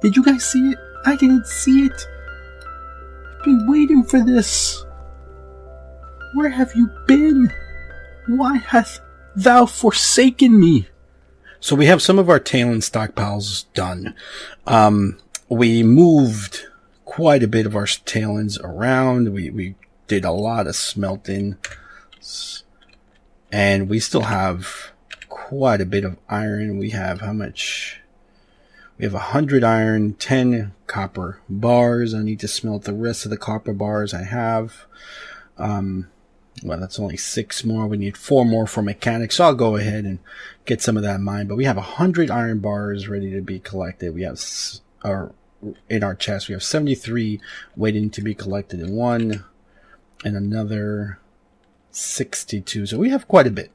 Did you guys see it? I didn't see it. I've been waiting for this. Where have you been? Why hath thou forsaken me? So we have some of our talon stockpiles done. We moved quite a bit of our talons around. We did a lot of smelting. And we still have quite a bit of iron. We have how much? We have 100 iron, 10 copper bars. I need to smelt the rest of the copper bars I have. Well, that's only 6 more. We need 4 more for mechanics. So I'll go ahead and get some of that mined. But we have 100 iron bars ready to be collected. We have, in our chest, we have 73 waiting to be collected in one, and another 62. So we have quite a bit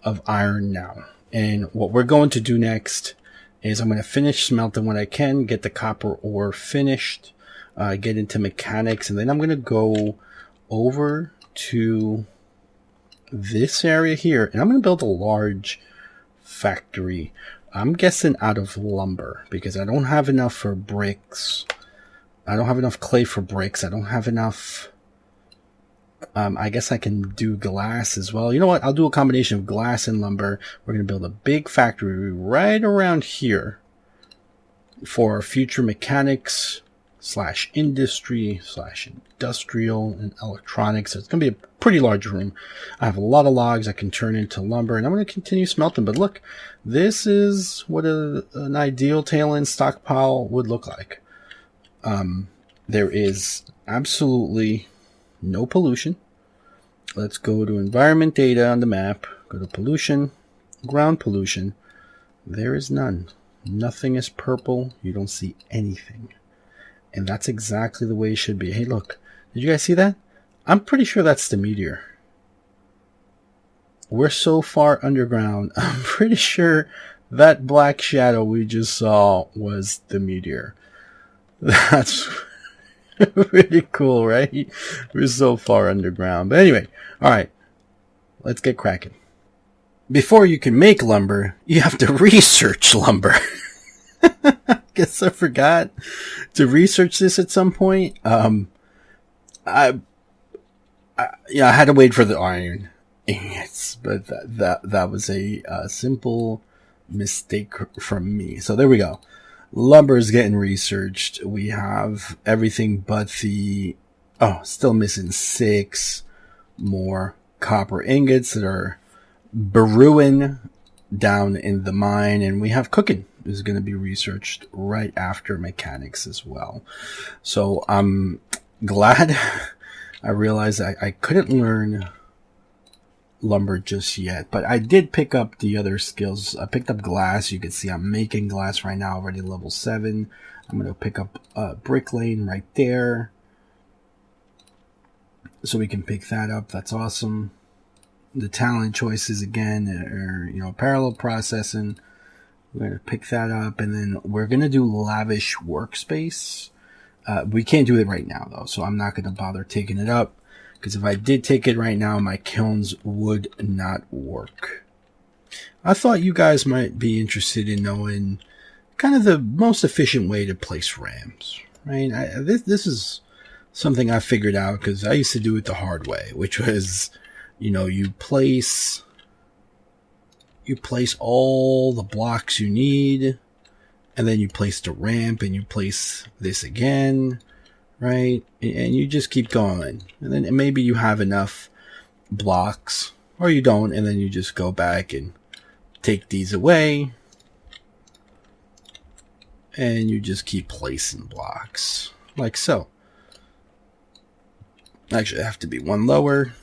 of iron now. And what we're going to do next is I'm going to finish smelting what I can, get the copper ore finished, get into mechanics, and then I'm going to go over to this area here, and I'm going to build a large factory. I'm guessing out of lumber, because I don't have enough for bricks. I don't have enough clay for bricks. I don't have enough. I guess I can do glass as well. You know what? I'll do a combination of glass and lumber. We're going to build a big factory right around here for our future mechanics / industry / industrial and electronics. So it's going to be a pretty large room. I have a lot of logs I can turn into lumber, and I'm going to continue smelting. But look, this is what an ideal talon stockpile would look like. There is absolutely no pollution. Let's go to environment data on the map. Go to pollution, ground pollution. There is none. Nothing is purple. You don't see anything. And that's exactly the way it should be. Hey, look. Did you guys see that? I'm pretty sure that's the meteor. We're so far underground. I'm pretty sure that black shadow we just saw was the meteor. That's pretty cool, right? We're so far underground. But anyway, alright. Let's get cracking. Before you can make lumber, you have to research lumber. Guess I forgot to research this at some point. I had to wait for the iron. Yes, but that was a simple mistake from me. So there we go. Lumber is getting researched. We have everything but still missing 6 more copper ingots that are brewing down in the mine, and we have cooking is going to be researched right after mechanics as well. So I'm glad I realized I couldn't learn lumber just yet, but I did pick up the other skills. I picked up glass. You can see I'm making glass right now, already level 7. I'm going to pick up brick lane right there, so we can pick that up. That's awesome. The talent choices again are, parallel processing. We're going to pick that up, and then we're going to do lavish workspace. We can't do it right now, though, so I'm not going to bother taking it up, because if I did take it right now, my kilns would not work. I thought you guys might be interested in knowing kind of the most efficient way to place ramps, right? This is something I figured out because I used to do it the hard way, which was, you place all the blocks you need, and then you place the ramp, and you place this again, right? And you just keep going. And then maybe you have enough blocks, or you don't, and then you just go back and take these away, and you just keep placing blocks, like so. Actually, I have to be one lower.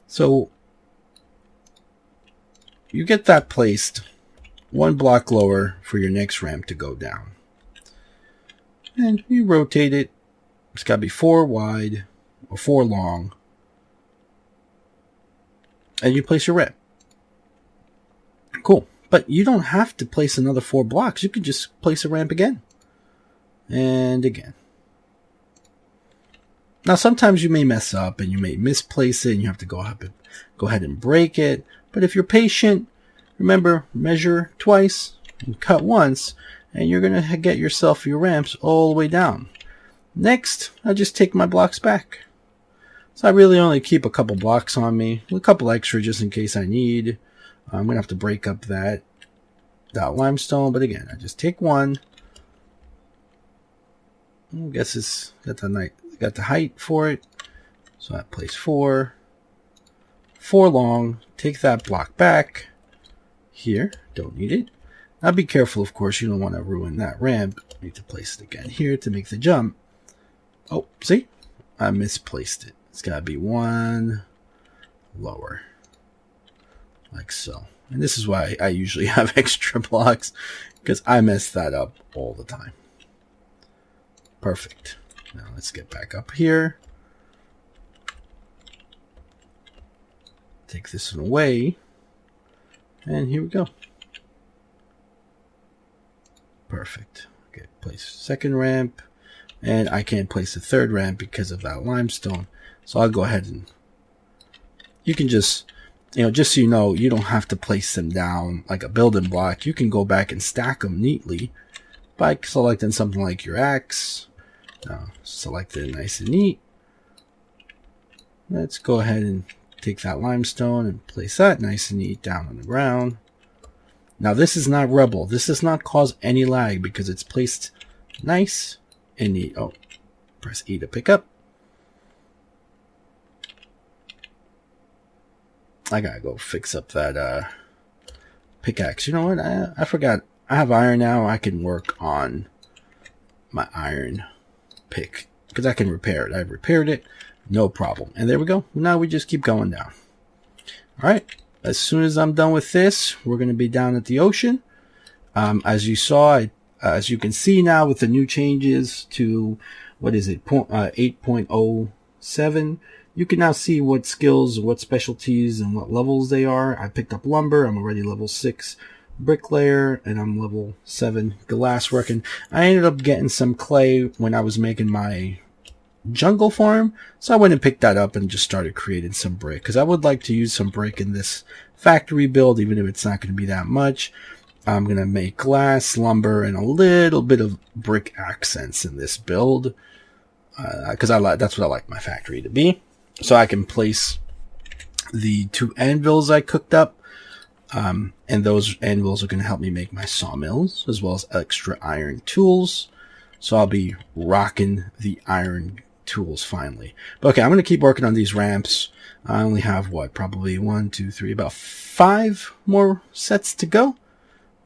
So you get that placed 1 block lower for your next ramp to go down. And you rotate it. It's got to be 4 wide or 4 long. And you place your ramp. Cool. But you don't have to place another 4 blocks. You could just place a ramp again. And again. Now, sometimes you may mess up and you may misplace it and you have to go ahead and break it. But if you're patient, remember, measure twice and cut once, and you're going to get yourself your ramps all the way down. Next, I just take my blocks back. So I really only keep a couple blocks on me, a couple extra just in case I need. I'm going to have to break up that limestone, but again, I just take one. I guess it's got the height for it. So I place 4 long, take that block back here, don't need it. Now be careful, of course, you don't want to ruin that ramp. Need to place it again here to make the jump. Oh, see? I misplaced it. It's got to be one lower, like so. And this is why I usually have extra blocks, because I mess that up all the time. Perfect. Now let's get back up here. Take this one away. And here we go. Perfect. Okay, place second ramp. And I can't place the third ramp because of that limestone. So I'll go ahead and you can just, just so you know, you don't have to place them down like a building block. You can go back and stack them neatly by selecting something like your axe. Select it nice and neat. Let's go ahead and take that limestone and place that nice and neat down on the ground. Now this is not rubble. This does not cause any lag because it's placed nice and neat. Oh, press E to pick up. I gotta go fix up that pickaxe. You know what? I forgot. I have iron now. I can work on my iron pick because I can repair it. I've repaired it. No problem. And there we go. Now we just keep going down. All right. As soon as I'm done with this, we're going to be down at the ocean. As you saw, as you can see now with the new changes to, what is it, 8.07, you can now see what skills, what specialties, and what levels they are. I picked up lumber. I'm already level 6 bricklayer, and I'm level 7 glassworking. I ended up getting some clay when I was making my jungle farm, so I went and picked that up and just started creating some brick because I would like to use some brick in this factory build, even if it's not going to be that much. I'm going to make glass, lumber, and a little bit of brick accents in this build because that's what I like my factory to be. So I can place the 2 anvils I cooked up, and those anvils are going to help me make my sawmills as well as extra iron tools. So I'll be rocking the iron tools finally. But okay, I'm going to keep working on these ramps. I only have probably 1, 2, 3, about 5 more sets to go.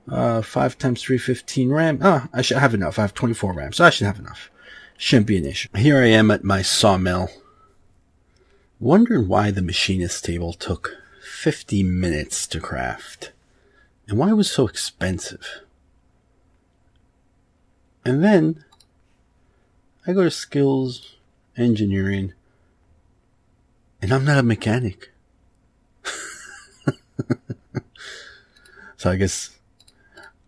5 times 3, 15 ramp. I should have enough. I have 24 ramps, so I should have enough. Shouldn't be an issue. Here I am at my sawmill. Wondering why the machinist table took 50 minutes to craft. And why it was so expensive. And then I go to skills, engineering, and I'm not a mechanic. So I guess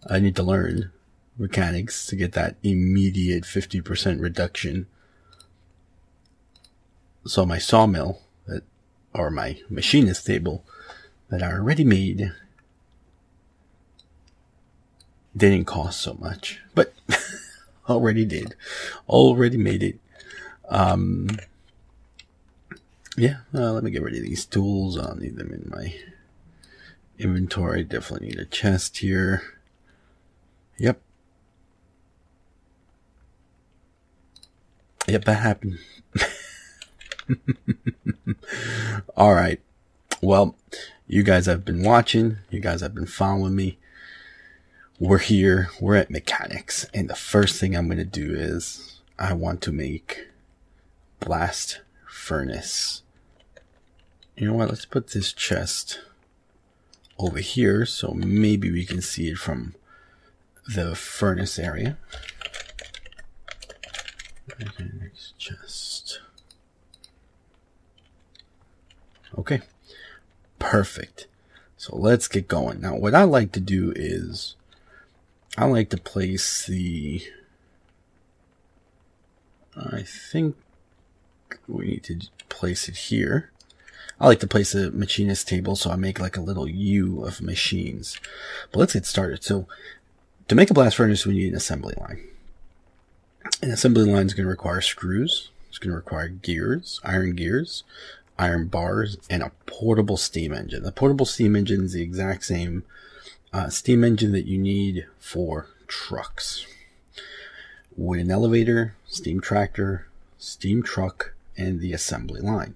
I need to learn mechanics to get that immediate 50% reduction. So my sawmill, or my machinist table that I already made, didn't cost so much, but already did. Already made it. Let me get rid of these tools. I'll need them in my inventory. Definitely need a chest here. Yep, that happened. All right. Well, you guys have been watching. You guys have been following me. We're here. We're at mechanics. And the first thing I'm going to do is I want to make blast furnace. You know what? Let's put this chest over here so maybe we can see it from the furnace area. Okay, next chest. Okay, perfect. So let's get going. Now, what I like to do is I like to place I think we need to place it here. I like to place a machinist table so I make like a little U of machines. But let's get started. So To make a blast furnace, we need an assembly line. An assembly line is going to require screws. It's going to require gears, iron bars, and a portable steam engine. The portable steam engine is the exact same steam engine that you need for trucks. With an elevator, steam tractor, steam truck, and the assembly line.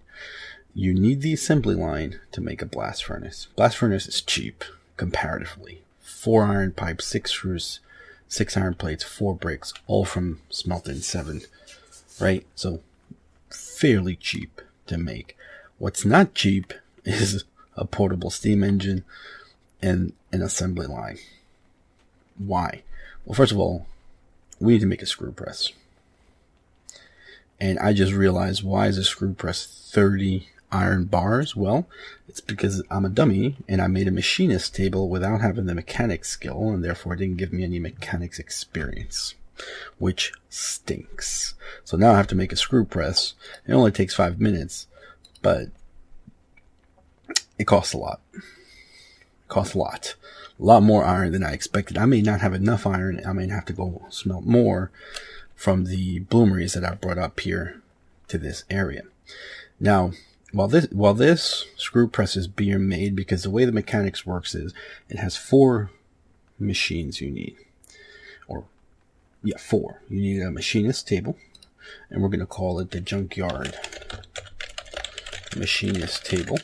You need the assembly line to make a blast furnace. Blast furnace is cheap, comparatively. 4 iron pipes, 6 screws, 6 iron plates, 4 bricks, all from Smelting 7, right? So, fairly cheap to make. What's not cheap is a portable steam engine and an assembly line. Why? Well, first of all, we need to make a screw press. And I just realized, why is a screw press 30 iron bars? Well, it's because I'm a dummy and I made a machinist table without having the mechanics skill, and therefore it didn't give me any mechanics experience, which stinks. So now I have to make a screw press. It only takes 5 minutes, but it costs a lot. A lot more iron than I expected. I may not have enough iron. I may have to go smelt more from the bloomeries that I brought up here to this area. Now, while this screw press is being made, because the way the mechanics works is it has 4 machines you need. 4. You need a machinist table, and we're going to call it the junkyard machinist table.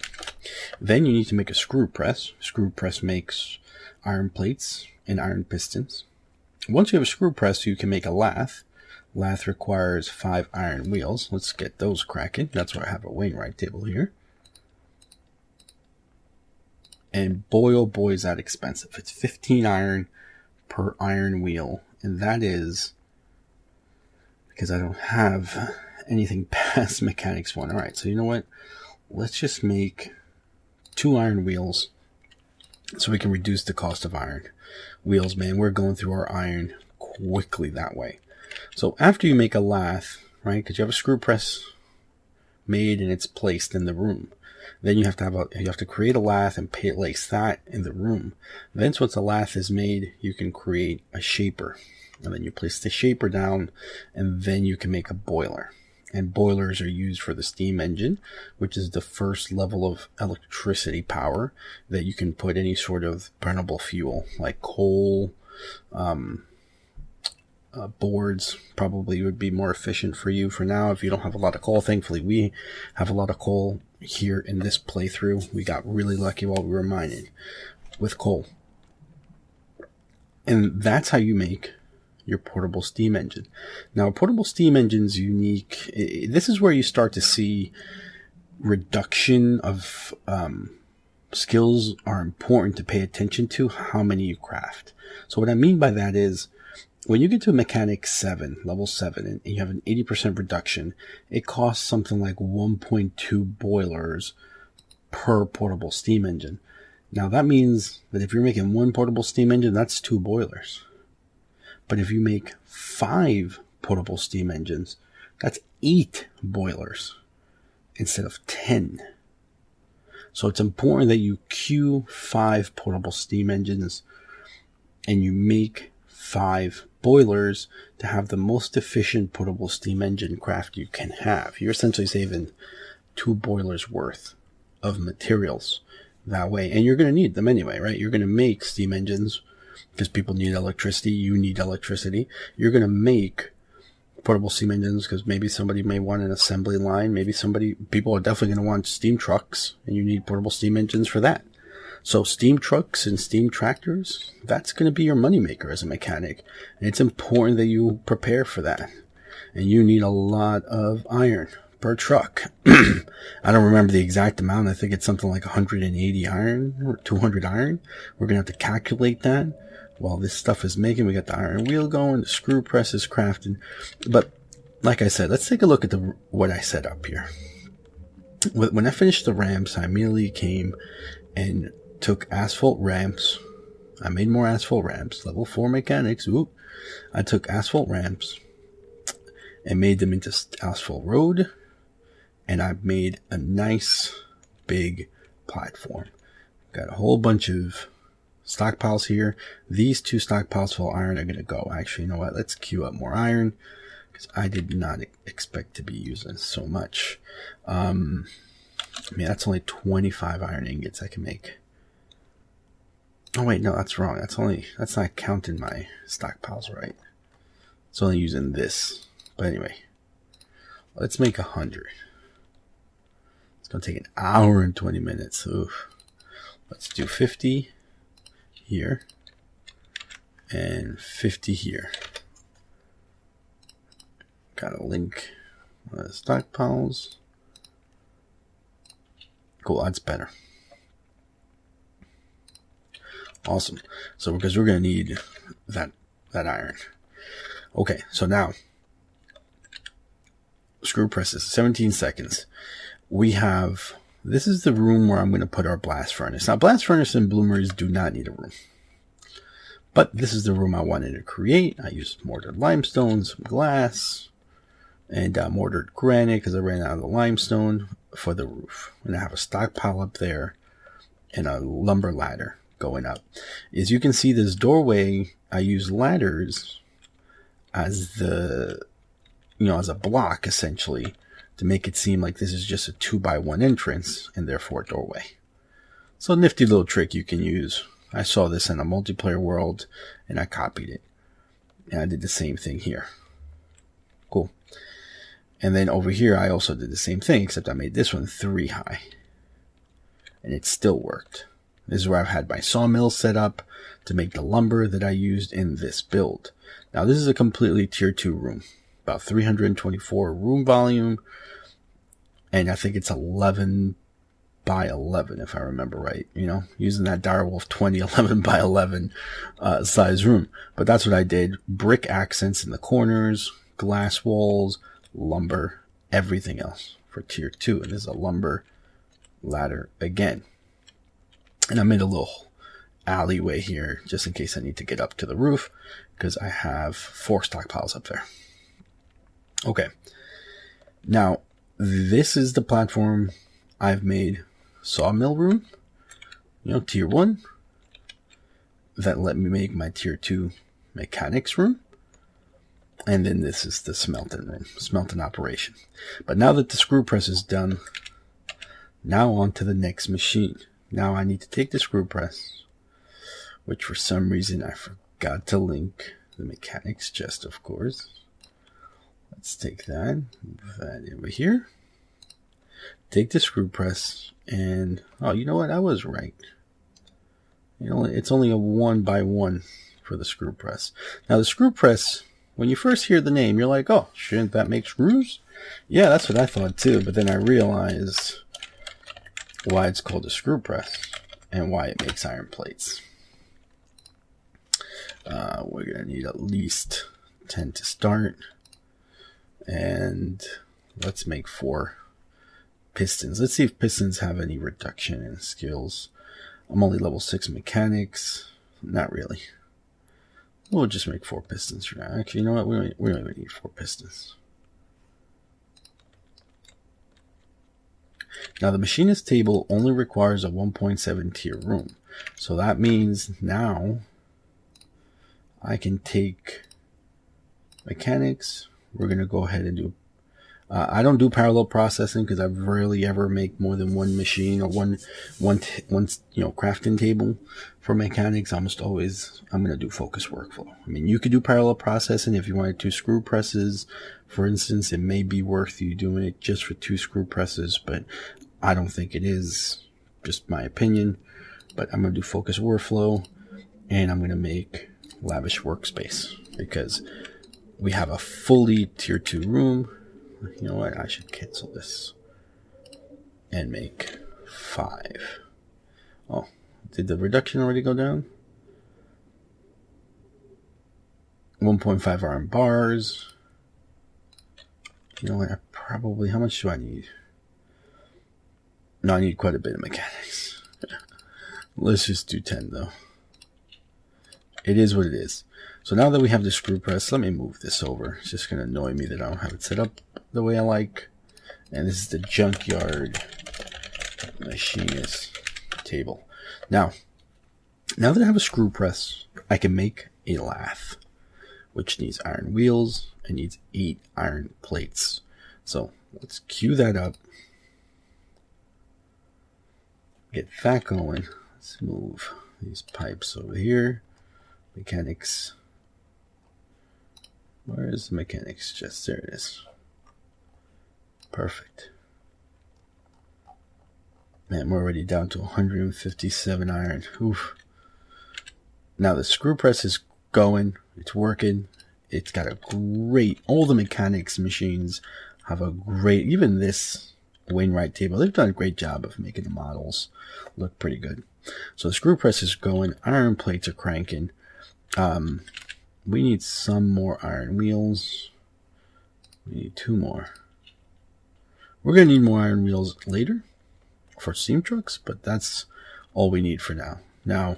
Then you need to make a screw press. Screw press makes iron plates and iron pistons. Once you have a screw press, you can make a lathe. Lathe requires 5 iron wheels. Let's get those cracking. That's why I have a Wainwright table here. And boy, oh boy, is that expensive. It's 15 iron per iron wheel. And that is because I don't have anything past mechanics 1. All right, so you know what? Let's just make 2 iron wheels so we can reduce the cost of iron wheels. Man, we're going through our iron quickly that way. So after you make a lathe, right, because you have a screw press made and it's placed in the room, then you have to create a lathe and place that in the room. Then once a lathe is made, you can create a shaper, and then you place the shaper down, and then you can make a boiler. And boilers are used for the steam engine, which is the first level of electricity power that you can put any sort of burnable fuel, like coal. Boards probably would be more efficient for you for now if you don't have a lot of coal. Thankfully, we have a lot of coal here in this playthrough. We got really lucky while we were mining with coal. And that's how you make your portable steam engine. Now, a portable steam engine's unique. This is where you start to see reduction of skills are important to pay attention to how many you craft. So what I mean by that is, when you get to mechanic 7, level 7, and you have an 80% reduction, it costs something like 1.2 boilers per portable steam engine. Now that means that if you're making 1 portable steam engine, that's 2 boilers. But if you make 5 portable steam engines, that's 8 boilers instead of 10. So it's important that you queue 5 portable steam engines and you make 5 boilers to have the most efficient portable steam engine craft you can have. You're essentially saving 2 boilers worth of materials that way. And you're going to need them anyway, right? You're going to make steam engines because people need electricity. You need electricity. You're going to make portable steam engines because maybe somebody may want an assembly line. People are definitely going to want steam trucks, and you need portable steam engines for that. So steam trucks and steam tractors, that's going to be your moneymaker as a mechanic. And it's important that you prepare for that. And you need a lot of iron per truck. I don't remember the exact amount. I think it's something like 180 iron or 200 iron. We're going to have to calculate that while this stuff is making. We got the iron wheel going, the screw press is crafted. But like I said, let's take a look at what I set up here. When I finished the ramps, I immediately came and took asphalt ramps. I made more asphalt ramps. Level 4 mechanics. Ooh. I took asphalt ramps and made them into asphalt road. And I made a nice big platform. Got a whole bunch of stockpiles here. These 2 stockpiles full of iron are going to go. Actually, you know what? Let's queue up more iron because I did not expect to be using so much. I mean, that's only 25 iron ingots I can make. Oh wait, no, that's wrong. That's not counting my stockpiles, right? It's only using this. But anyway, let's make 100. It's gonna take an hour and 20 minutes. Oof. Let's do 50 here and 50 here. Gotta link the stockpiles. Cool, that's better. Awesome. So because we're gonna need that iron. Okay, so now screw presses, 17 seconds. We have, this is the room where I'm going to put our blast furnace. Now, blast furnace and bloomers do not need a room, but this is the room I wanted to create. I used mortared limestone, some glass, and mortared granite because I ran out of the limestone for the roof. And I have a stockpile up there and a lumber ladder going up. As you can see, this doorway, I use ladders as as a block essentially to make it seem like this is just a 2x1 entrance and therefore a doorway. So nifty little trick you can use. I saw this in a multiplayer world and I copied it. And I did the same thing here. Cool. And then over here I also did the same thing, except I made this one 3 high. And it still worked. This is where I've had my sawmill set up to make the lumber that I used in this build. Now this is a completely tier 2 room. About 324 room volume. And I think it's 11 by 11 if I remember right. You know, using that Direwolf 20 11 by 11 size room. But that's what I did. Brick accents in the corners, glass walls, lumber, everything else for tier 2. And this is a lumber ladder again. And I made a little alleyway here just in case I need to get up to the roof because I have 4 stockpiles up there. Okay. Now, this is the platform I've made sawmill room, tier 1. That let me make my tier 2 mechanics room. And then this is the smelting room, smelting operation. But now that the screw press is done, now on to the next machine. Now I need to take the screw press, which for some reason I forgot to link the mechanics chest, of course. Let's take that, move that over here. Take the screw press and, oh, you know what? I was right. It's only a 1x1 for the screw press. Now the screw press, when you first hear the name, you're like, oh, shouldn't that make screws? Yeah, that's what I thought too. But then I realized why it's called a screw press and why it makes iron plates. We're going to need at least 10 to start. And let's make 4 pistons. Let's see if pistons have any reduction in skills. I'm only level 6 mechanics. Not really. We'll just make 4 pistons for now. Actually, you know what? We don't even need 4 pistons. Now, the machinist table only requires a 1.7 tier room. So that means now I can take mechanics. We're going to go ahead and do... I don't do parallel processing because I rarely ever make more than one machine or one crafting table for mechanics. Almost always I'm going to do focus workflow. I mean, you could do parallel processing if you wanted 2 screw presses. For instance, it may be worth you doing it just for 2 screw presses, but I don't think it is. Just my opinion. But I'm going to do focus workflow and I'm going to make lavish workspace because we have a fully tier 2 room. You know what? I should cancel this and make 5. Oh, did the reduction already go down? 1.5 iron bars. You know what? How much do I need? No, I need quite a bit of mechanics. Let's just do 10 though. It is what it is. So now that we have the screw press, let me move this over. It's just going to annoy me that I don't have it set up the way I like. And this is the junkyard machinist table. Now, Now that I have a screw press, I can make a lathe, which needs iron wheels and needs 8 iron plates. So let's cue that up. Get that going. Let's move these pipes over here. Mechanics. Where is the mechanics chest? There it is. Perfect. Man, we're already down to 157 iron. Oof. Now the screw press is going. It's working. It's got a great, all the mechanics machines have a great, even this Wainwright table, they've done a great job of making the models look pretty good. So the screw press is going. Iron plates are cranking. We need some more iron wheels. We need 2 more. We're going to need more iron wheels later for steam trucks, but that's all we need for now. Now,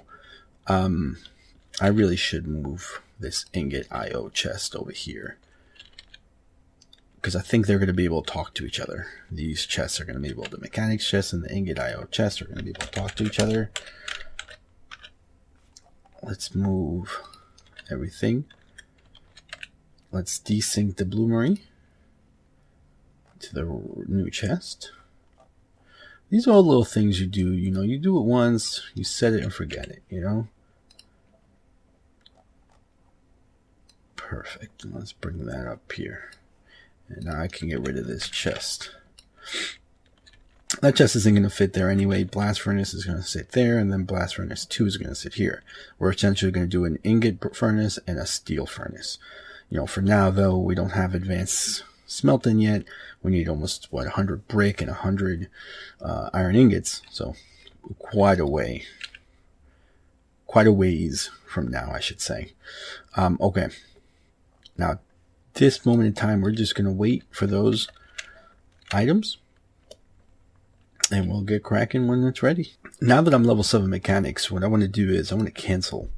I really should move this ingot IO chest over here, because I think they're going to be able to talk to each other. These chests are going to be able to, the mechanics chest and the ingot IO chest are going to be able to talk to each other. Let's move everything. Let's desync the bloomery to the new chest. These are all little things you do. You know, you do it once, you set it and forget it, you know. Perfect. Let's bring that up here. And now I can get rid of this chest. That chest isn't going to fit there anyway. Blast furnace is going to sit there, and then blast furnace 2 is going to sit here. We're essentially going to do an ingot furnace and a steel furnace. You know, for now, though, we don't have advanced smelting yet. We need almost, 100 brick and 100 iron ingots. So quite a way. Quite a ways from now, I should say. Okay. Now, this moment in time, we're just going to wait for those items. And we'll get cracking when it's ready. Now that I'm level 7 mechanics, what I want to do is I want to cancel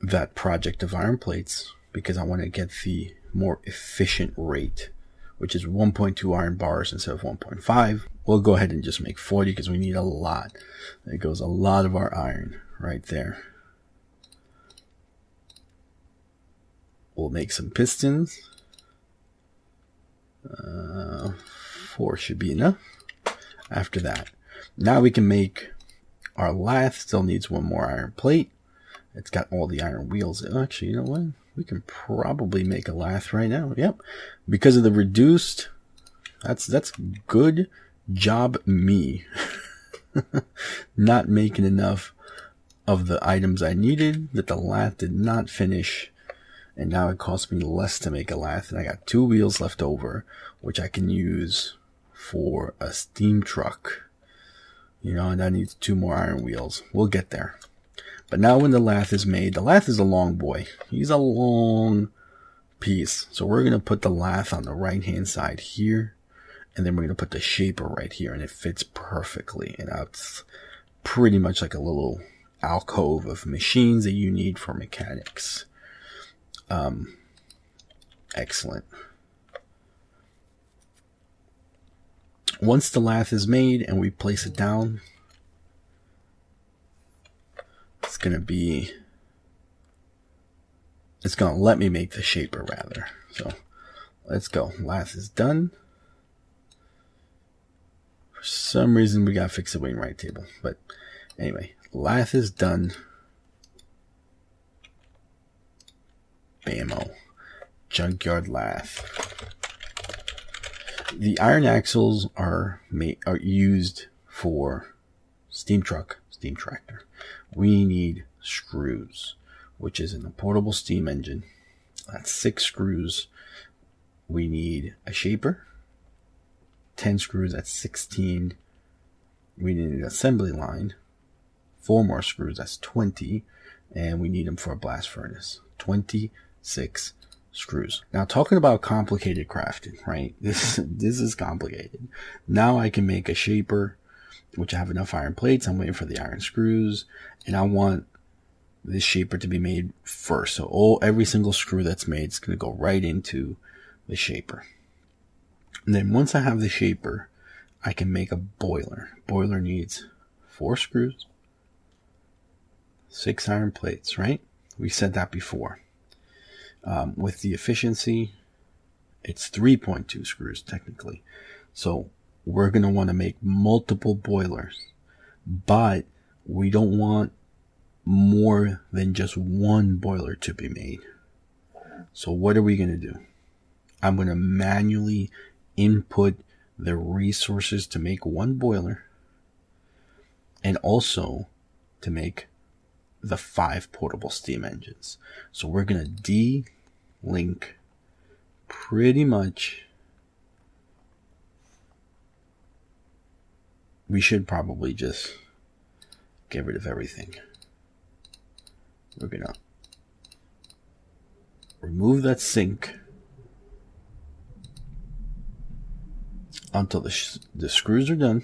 that project of iron plates, because I want to get the more efficient rate, which is 1.2 iron bars instead of 1.5. We'll go ahead and just make 40 because we need a lot. There goes a lot of our iron right there. We'll make some pistons. 4 should be enough. After that, now we can make our lathe. Still needs 1 more iron plate. It's got all the iron wheels. Actually, you know what? We can probably make a lathe right now. Yep. Because of the reduced, that's good job me. Not making enough of the items I needed, that the lathe did not finish. And now it cost me less to make a lathe. And I got 2 wheels left over, which I can use for a steam truck. You know, and that needs 2 more iron wheels. We'll get there. But now when the lathe is made, the lathe is a long boy. He's a long piece. So we're going to put the lathe on the right hand side here. And then we're going to put the shaper right here. And it fits perfectly. And it's pretty much like a little alcove of machines that you need for mechanics. Excellent. Once the lathe is made and we place it down, it's going to let me make the shaper rather. So let's go. Lathe is done. For some reason we got to fix the Wainwright table. But anyway, lathe is done. Bammo. Junkyard lathe. The iron axles are used for steam truck, steam tractor. We need screws, which is in a portable steam engine. That's 6 screws. We need a shaper. 10 screws, that's 16. We need an assembly line. 4 more screws, that's 20. And we need them for a blast furnace. 26 screws. Now, talking about complicated crafting, right? This is complicated. Now I can make a shaper, which I have enough iron plates. I'm waiting for the iron screws, and I want this shaper to be made first. So every single screw that's made is going to go right into the shaper. And then once I have the shaper, I can make a boiler. Boiler needs 4 screws, 6 iron plates, right? We said that before. With the efficiency, it's 3.2 screws technically. So we're going to want to make multiple boilers, but we don't want more than just one boiler to be made. So what are we going to do? I'm going to manually input the resources to make one boiler, and also to make the 5 portable steam engines. So we're going to de-link pretty much. We should probably just get rid of everything. We're going to remove that sink until the screws are done.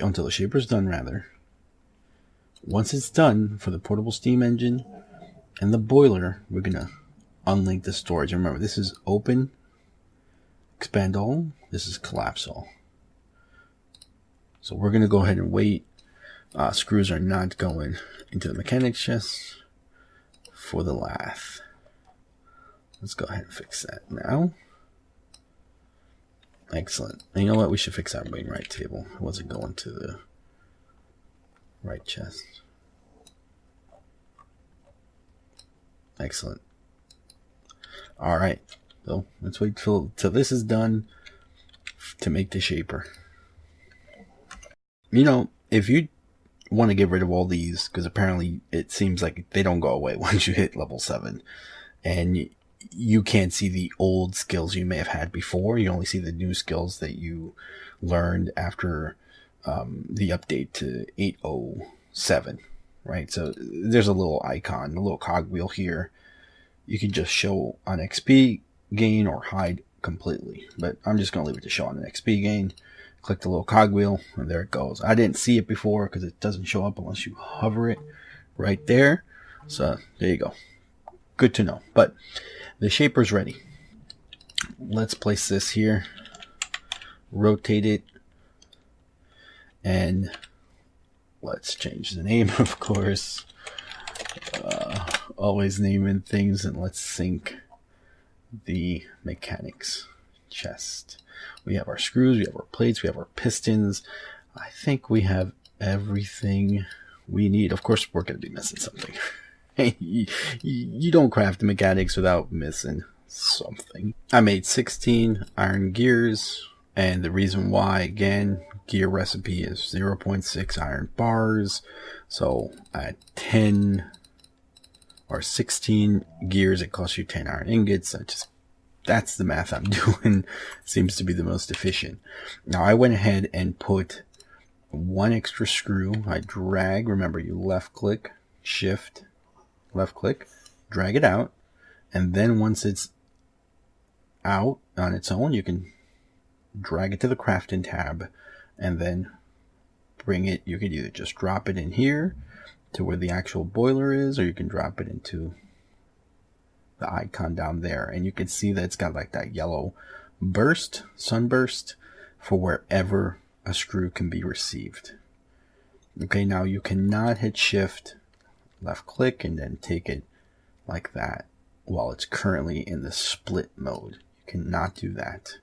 Until the shaper's done, rather. Once it's done for the portable steam engine and the boiler, we're going to unlink the storage. And remember, this is open, expand all. This is collapse all. So we're going to go ahead and wait. Screws are not going into the mechanics chest for the lathe. Let's go ahead and fix that now. Excellent. And you know what? We should fix that right table. It wasn't going to the right chest. Excellent. All right. So let's wait till this is done to make the shaper. You know, if you want to get rid of all these, because apparently it seems like they don't go away once you hit level 7, and you can't see the old skills you may have had before. You only see the new skills that you learned after the update to 8.07, right? So there's a little icon, a little cogwheel here. You can just show on XP gain or hide completely, but I'm just going to leave it to show on an XP gain. Click the little cogwheel, and there it goes. I didn't see it before because it doesn't show up unless you hover it right there. So there you go. Good to know. But the shaper's ready. Let's place this here, rotate it, and let's change the name, of course. Always naming things, and let's sync the mechanics chest. We have our screws, we have our plates, we have our pistons. I think we have everything we need. Of course, we're going to be missing something. You don't craft the mechanics without missing something. I made 16 iron gears, and the reason why, again, gear recipe is 0.6 iron bars. So at 10 or 16 gears, it costs you 10 iron ingots. That's the math I'm doing. Seems to be the most efficient. Now I went ahead and put one extra screw. I drag, remember you left click, shift, left click, drag it out. And then once it's out on its own, you can drag it to the crafting tab and then bring it. You can either just drop it in here to where the actual boiler is, or you can drop it into the icon down there, and you can see that it's got like that yellow burst, sunburst, for wherever a screw can be received. Okay, now you cannot hit shift, left click, and then take it like that while it's currently in the split mode. You cannot do that.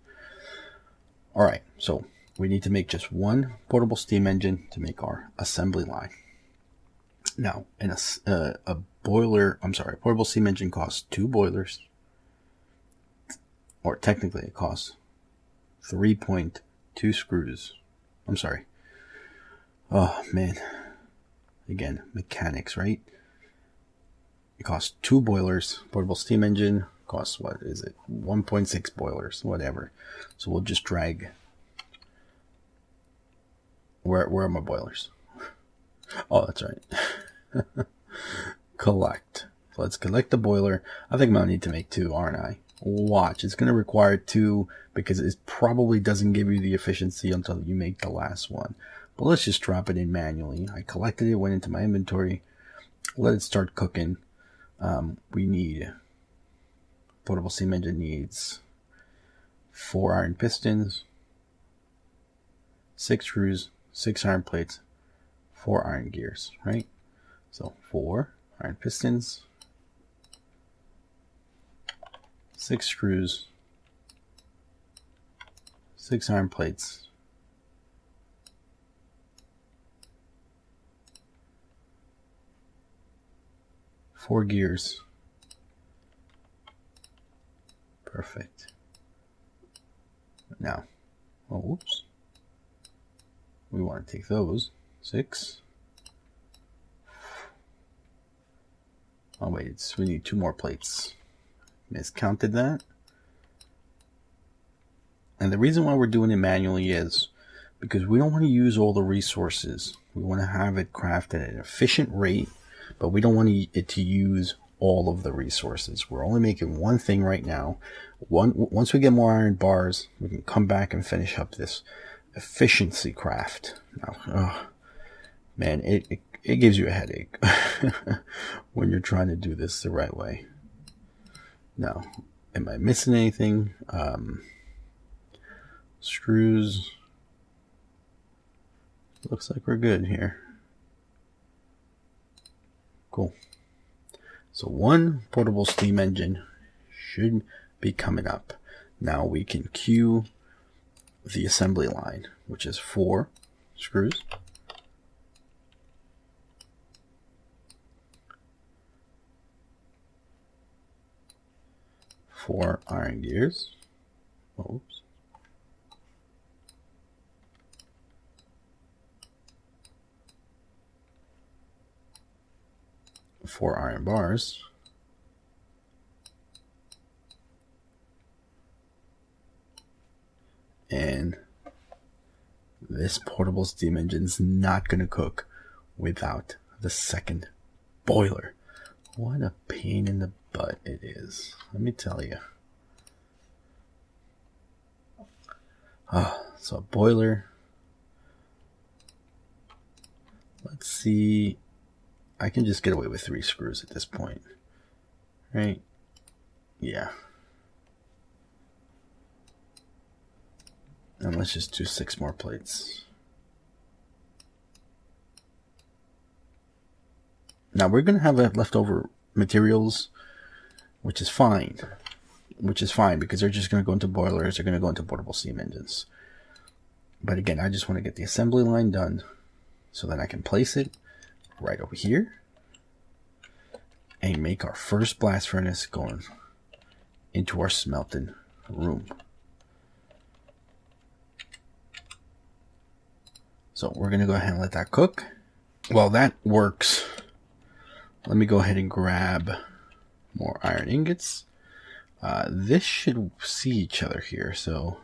Alright, so we need to make just one portable steam engine to make our assembly line. Now, in a portable steam engine costs 2 boilers, or technically it costs 3.2 screws. I'm sorry. Oh man, again, mechanics, right? It costs 2 boilers. Portable steam engine costs, what is it, 1.6 boilers, whatever. So we'll just drag. Where are my boilers? Oh, that's right. Collect. So let's collect the boiler. I think I'm gonna need to make 2, aren't I? Watch, it's gonna require 2 because it probably doesn't give you the efficiency until you make the last one. But let's just drop it in manually. I collected it, went into my inventory, let it start cooking. We need, portable steam engine needs 4 iron pistons, 6 screws, 6 iron plates, 4 iron gears, right? So 4 iron pistons, 6 screws, 6 iron plates, 4 gears. Perfect. Now, oh, whoops. We want to take those 6. Oh wait, we need 2 more plates. Miscounted that. And the reason why we're doing it manually is because we don't want to use all the resources. We want to have it crafted at an efficient rate, but we don't want it to use all of the resources. We're only making one thing right now. Once we get more iron bars, we can come back and finish up this efficiency craft. Now, man, it gives you a headache when you're trying to do this the right way. Now, am I missing anything? Screws. Looks like we're good here. Cool. So 1 portable steam engine should be coming up. Now we can cue the assembly line, which is 4 screws, 4 iron gears. Oops. 4 iron bars. And this portable steam engine's not going to cook without the second boiler. What a pain in the butt it is, let me tell you. So a boiler. Let's see. I can just get away with 3 screws at this point, right? Yeah. And let's just do 6 more plates. Now we're going to have leftover materials, which is fine. Because they're just going to go into boilers. They're going to go into portable steam engines. But again, I just want to get the assembly line done so that I can place it right over here and make our first blast furnace going into our smelting room. So we're going to go ahead and let that cook. While that works, let me go ahead and grab more iron ingots. This should see each other here. So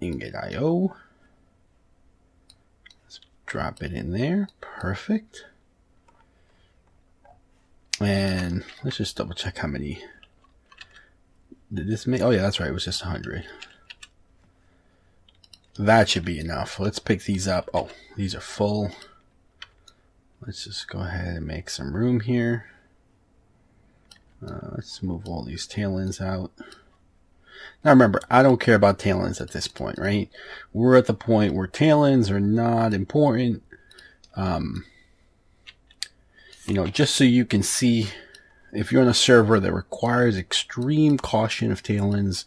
ingot IO. Let's drop it in there. Perfect. And let's just double check how many did this make. Oh yeah, that's right. It was just 100. That should be enough. Let's pick these up. Oh, these are full. Let's just go ahead and make some room here. Let's move all these tail ends out. Now remember, I don't care about tail ends at this point, right? We're at the point where tail ends are not important. You know, just so you can see, if you're on a server that requires extreme caution of tail ends,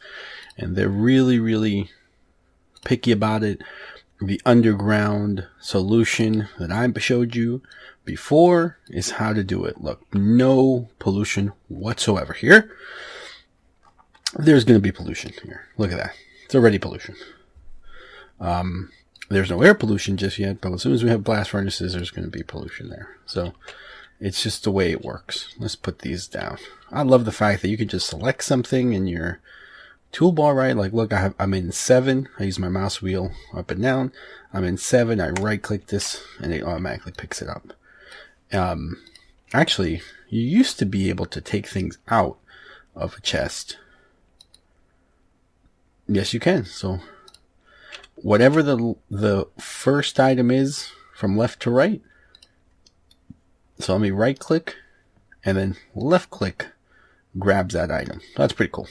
and they're really, really picky about it, the underground solution that I showed you before is how to do it. Look, no pollution whatsoever here. There's going to be pollution here. Look at that. It's already pollution. There's no air pollution just yet, but as soon as we have blast furnaces, there's going to be pollution there. So it's just the way it works. Let's put these down. I love the fact that you can just select something in your toolbar, right? Like, look, I'm in 7. I use my mouse wheel up and down. I'm in 7. I right click this and it automatically picks it up. Actually, you used to be able to take things out of a chest. Yes, you can. So whatever the first item is from left to right. So let me right click and then left click grabs that item. That's pretty cool.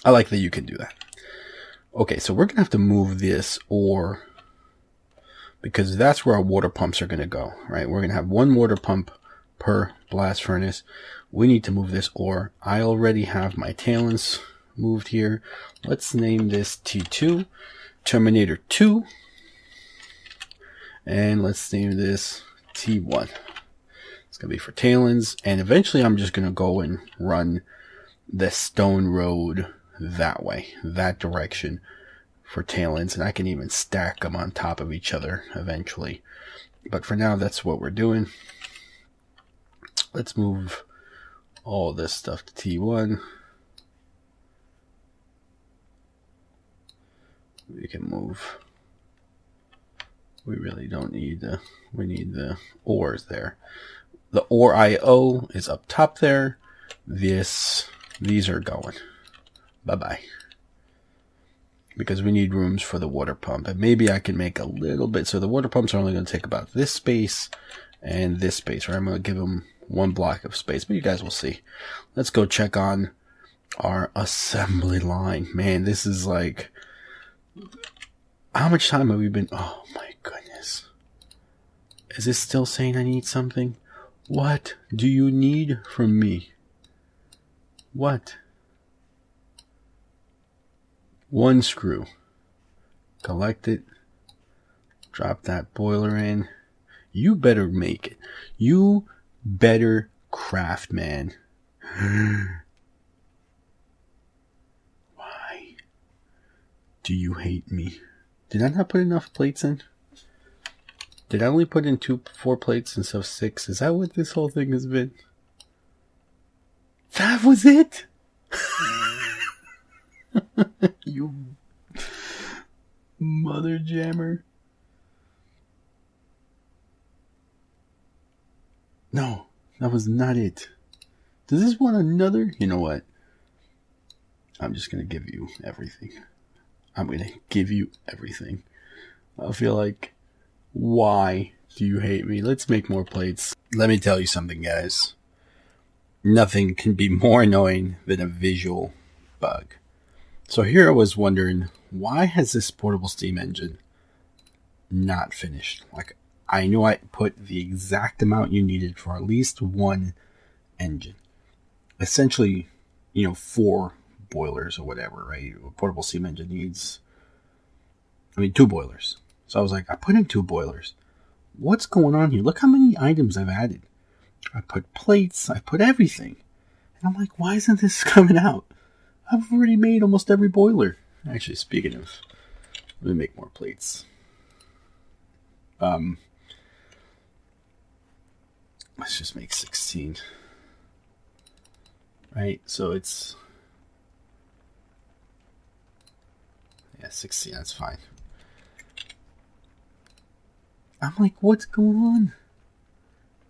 I like that you can do that. Okay, so we're going to have to move this ore because that's where our water pumps are going to go, right? We're going to have one water pump per blast furnace. We need to move this ore. I already have my tailings moved here. Let's name this T2, Terminator 2, and let's name this T1. It's going to be for tailings, and eventually I'm just going to go and run the stone road that way, that direction for tailings, and I can even stack them on top of each other eventually. But for now, that's what we're doing. Let's move all this stuff to T1. We can move. We really don't need the, we need the ores there. The ore IO is up top there. These are going. Bye-bye. Because we need rooms for the water pump. And maybe I can make a little bit. So the water pumps are only going to take about this space and this space, right? I'm going to give them one block of space, but you guys will see. Let's go check on our assembly line. Man, this is like, how much time have we been? Oh my goodness. Is this still saying I need something? What do you need from me? What? One screw. Collect it. Drop that boiler in. You better make it. You better craft, man. Why do you hate me? Did I not put enough plates in? Did I only put in 4 plates instead of 6? Is that what this whole thing has been? That was it? You mother jammer. No, that was not it. Does this want another? You know what? I'm just going to give you everything. I'm going to give you everything. I feel like, why do you hate me? Let's make more plates. Let me tell you something, guys. Nothing can be more annoying than a visual bug. So here I was wondering, why has this portable steam engine not finished? Like, I knew I put the exact amount you needed for at least one engine. Essentially, 4 boilers or whatever, right? A portable steam engine needs, 2 boilers. So I was like, I put in 2 boilers. What's going on here? Look how many items I've added. I put plates, I put everything. And I'm like, why isn't this coming out? I've already made almost every boiler. Actually, speaking of, let me make more plates. Let's just make 16. Right, so it's... yeah, 16, that's fine. I'm like, what's going on?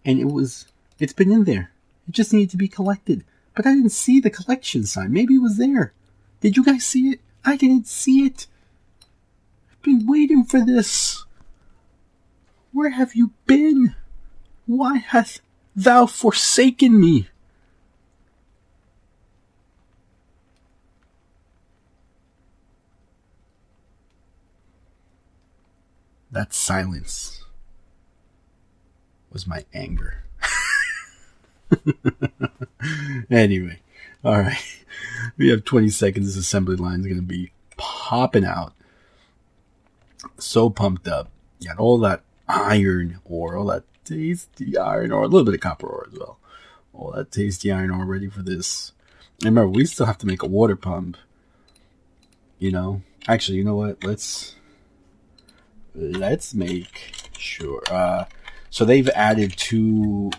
And it's been in there. It just needed to be collected. But I didn't see the collection sign. Maybe it was there. Did you guys see it? I didn't see it. I've been waiting for this. Where have you been? Why hast thou forsaken me? That silence was my anger. Anyway, alright. We have 20 seconds. This assembly line is going to be popping out. So pumped up. Got all that iron ore, all that tasty iron ore, a little bit of copper ore as well. All that tasty iron ore ready for this. And remember, we still have to make a water pump. Actually, you know what? Let's make sure. So they've added 2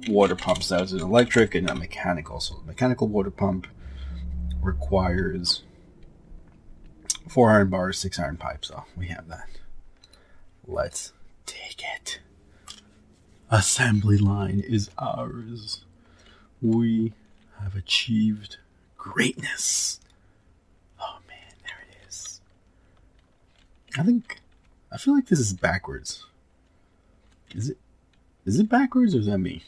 water pumps. That was an electric and a mechanical. So the mechanical water pump requires 4 iron bars, 6 iron pipes. So we have that. Let's take it. Assembly line is ours. We have achieved greatness. Oh man, there it is. I feel like this is backwards. Is it backwards or is that me?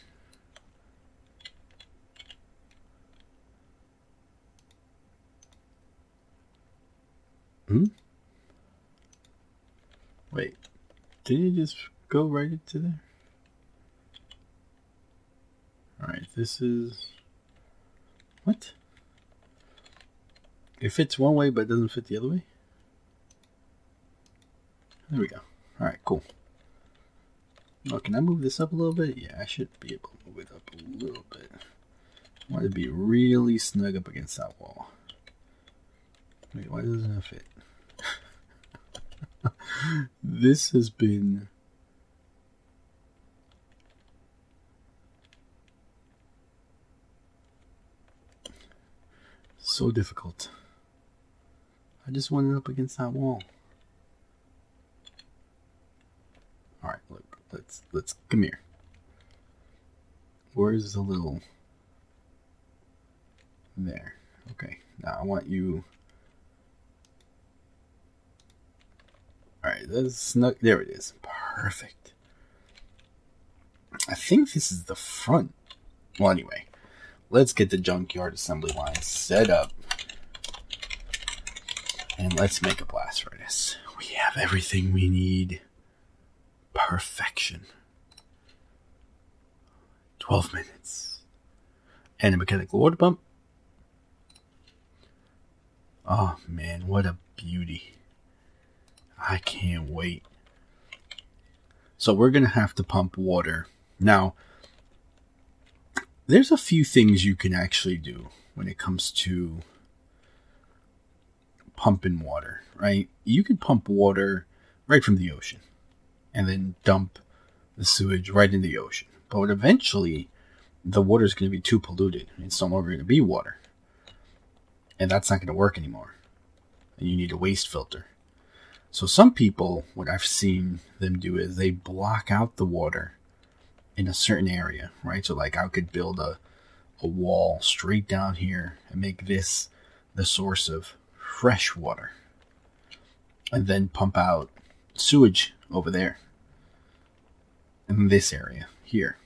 Wait. Did it just go right into there? Alright, this is... What? It fits one way, but it doesn't fit the other way? There we go. Alright, cool. Oh, can I move this up a little bit? Yeah, I should be able to move it up a little bit. I want it to be really snug up against that wall. Wait, why doesn't it fit? This has been... so difficult. I just want it up against that wall. Alright, look, let's come here. Where's the little... There. Okay, now I want you... Alright, that's snug. There it is. Perfect. I think this is the front. Well, anyway, let's get the junkyard assembly line set up. And let's make a blast furnace. We have everything we need. Perfection. 12 minutes. And a mechanical water pump. Oh man, what a beauty. I can't wait. So we're going to have to pump water. Now, there's a few things you can actually do when it comes to pumping water, right? You can pump water right from the ocean and then dump the sewage right in the ocean. But eventually, the water is going to be too polluted. It's no longer going to be water. And that's not going to work anymore. And you need a waste filter. So some people, what I've seen them do is they block out the water in a certain area, right? So like I could build a wall straight down here and make this the source of fresh water. And then pump out sewage over there in this area here.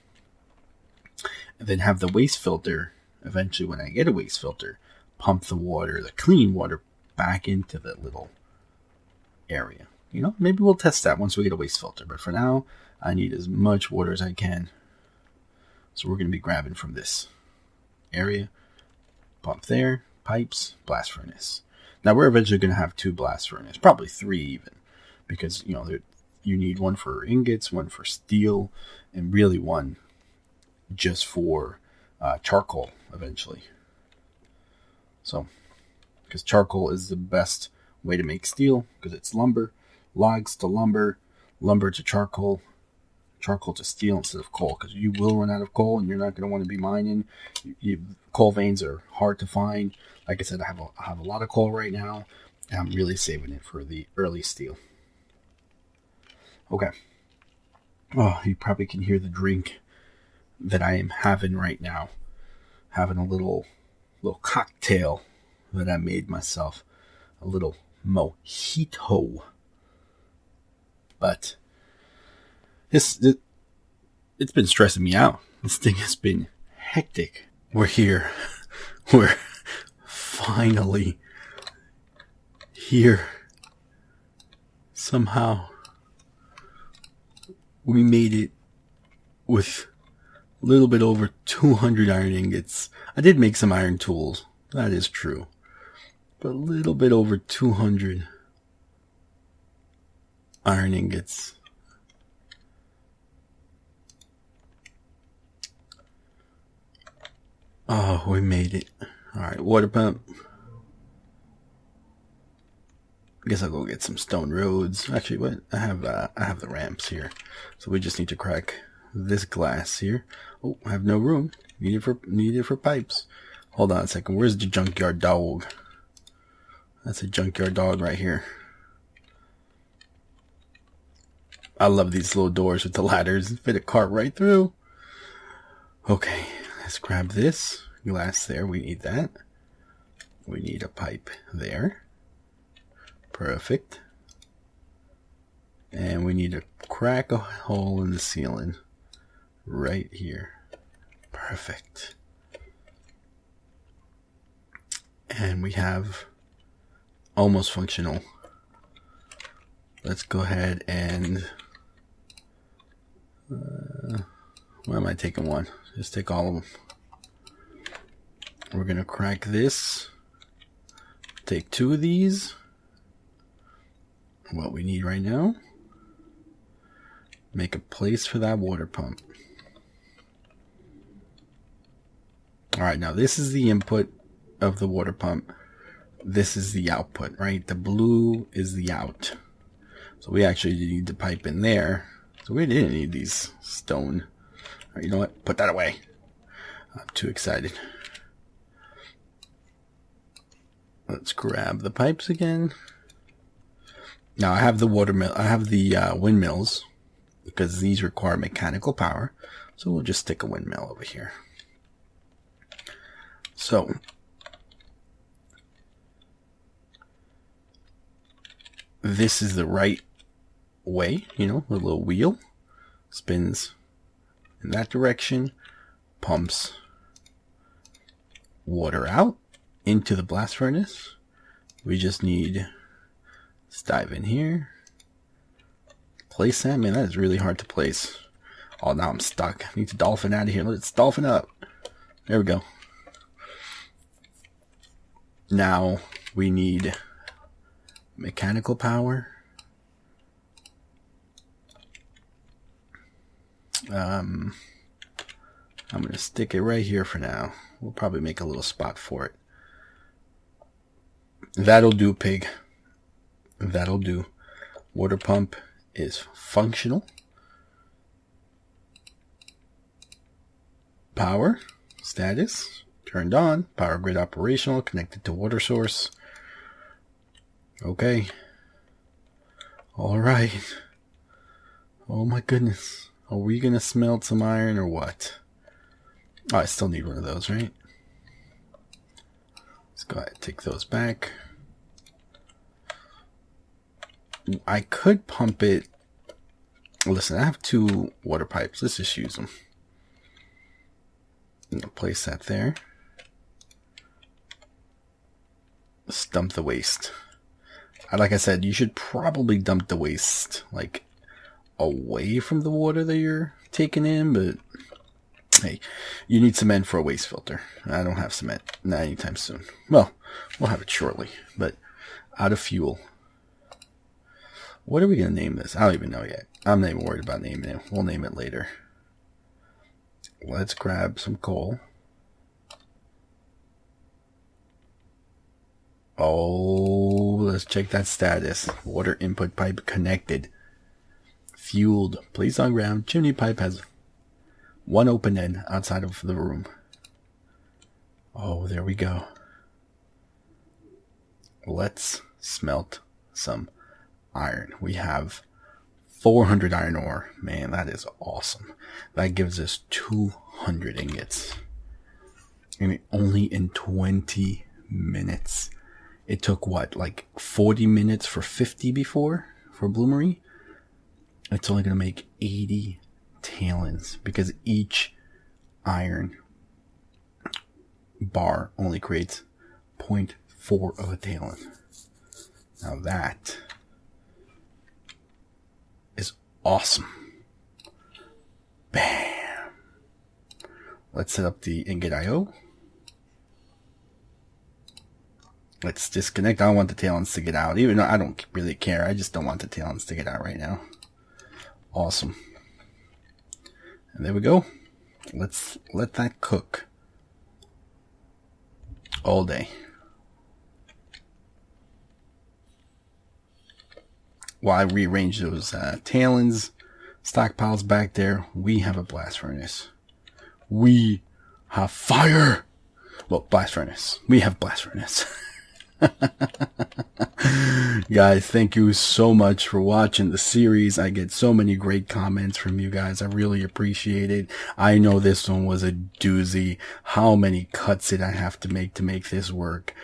And then have the waste filter, eventually when I get a waste filter, pump the water, the clean water, back into the little area. You know, maybe we'll test that once we get a waste filter. But for now, I need as much water as I can. So we're going to be grabbing from this area. Pump there, pipes, blast furnace. Now we're eventually going to have 2 blast furnaces, probably 3 even. Because, you know, you need one for ingots, one for steel, and really one just for charcoal eventually. So, because charcoal is the best way to make steel, because it's lumber, logs to lumber, lumber to charcoal, charcoal to steel instead of coal, because you will run out of coal and you're not going to want to be mining. Coal veins are hard to find. Like I said, I have a lot of coal right now, and I'm really saving it for the early steel. Okay. Oh, you probably can hear the drink that I am having right now. Having a little cocktail that I made myself. A little mojito. But it's been stressing me out. This thing has been hectic. We're here. We're finally here. Somehow we made it with a little bit over 200 iron ingots. I did make some iron tools. That is true. But a little bit over 200 iron ingots. Oh, we made it. Alright, water pump. I guess I'll go get some stone roads. Actually, what? I have the ramps here. So we just need to crack this glass here. Oh, I have no room. Need it for pipes. Hold on a second. Where's the junkyard dog? That's a junkyard dog right here. I love these little doors with the ladders. Fit a cart right through. Okay, let's grab this glass there. We need that. We need a pipe there. Perfect. And we need to crack a hole in the ceiling right here. Perfect. And we have almost functional. Let's go ahead and Why am I taking one? Just take all of them. We're going to crack this. Take 2 of these. What we need right now. Make a place for that water pump. Alright, now this is the input of the water pump. This is the output, right? The blue is the out. So we actually need the pipe in there. So we didn't need these stone. Alright, you know what? Put that away. I'm too excited. Let's grab the pipes again. Now I have the windmills because these require mechanical power. So we'll just stick a windmill over here. So this is the right way, you know, the little wheel spins in that direction, pumps water out into the blast furnace. We just need, let's dive in here, place that. Man, that is really hard to place. Oh, now I'm stuck. I need to dolphin out of here. Let's dolphin up. There we go. Now we need mechanical power. I'm going to stick it right here for now. We'll probably make a little spot for it. That'll do, pig. That'll do. Water pump is functional. Power status turned on. Power grid operational. Connected to water source. Okay. All right. Oh my goodness. Are we going to smelt some iron or what? Oh, I still need one of those, right? Let's go ahead and take those back. I could pump it. Listen, I have 2 water pipes. Let's just use them. I'm going to place that there. Let's dump the waste. Like I said, you should probably dump the waste like away from the water that you're taking in, but hey, you need cement for a waste filter. I don't have cement, not anytime soon. Well, we'll have it shortly, but out of fuel. What are we going to name this? I don't even know yet. I'm not even worried about naming it. We'll name it later. Let's grab some coal. Oh, let's check that status. Water input pipe connected. Fueled. Placed on ground. Chimney pipe has 1 open end outside of the room. Oh, there we go. Let's smelt some iron. We have 400 iron ore. Man, that is awesome. That gives us 200 ingots. And only in 20 minutes. It took what, like 40 minutes for 50 before for Bloomery? It's only going to make 80 talons because each iron bar only creates 0.4 of a talon. Now that is awesome. Bam. Let's set up the ingot IO. Let's disconnect. I don't want the talons to get out, even though I don't really care. I just don't want the talons to get out right now. Awesome. And there we go. Let's let that cook all day. While I rearrange those talons, stockpiles back there, we have a blast furnace. We have fire. Well, blast furnace. We have blast furnace. Guys, thank you so much for watching the series. I get so many great comments from you guys. I really appreciate it. I know this one was a doozy. How many cuts did I have to make this work?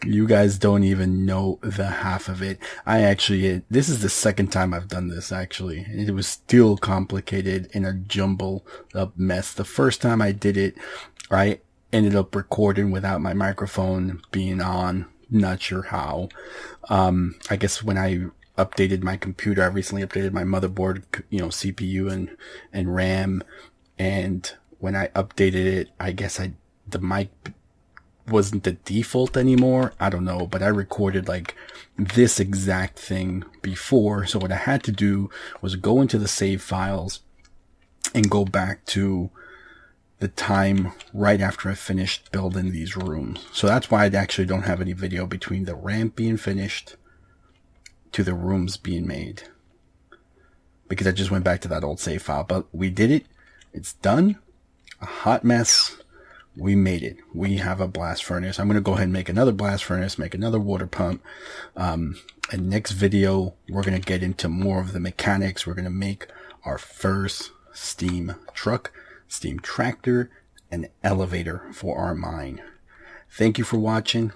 You guys don't even know the half of it. This is the second time I've done this, actually. It was still complicated in a jumbled up mess. The first time I did it, I ended up recording without my microphone being on. Not sure how. I guess when I updated my computer. I recently updated my motherboard, CPU and RAM. And when I updated it, I guess the mic wasn't the default anymore. I don't know, but I recorded like this exact thing before. So what I had to do was go into the save files and go back to the time right after I finished building these rooms. So that's why I actually don't have any video between the ramp being finished to the rooms being made, because I just went back to that old save file. But we did it. It's done. A hot mess. We made it. We have a blast furnace. I'm going to go ahead and make another blast furnace, make another water pump. And next video, we're going to get into more of the mechanics. We're going to make our first steam truck, steam tractor, and elevator for our mine. Thank you for watching.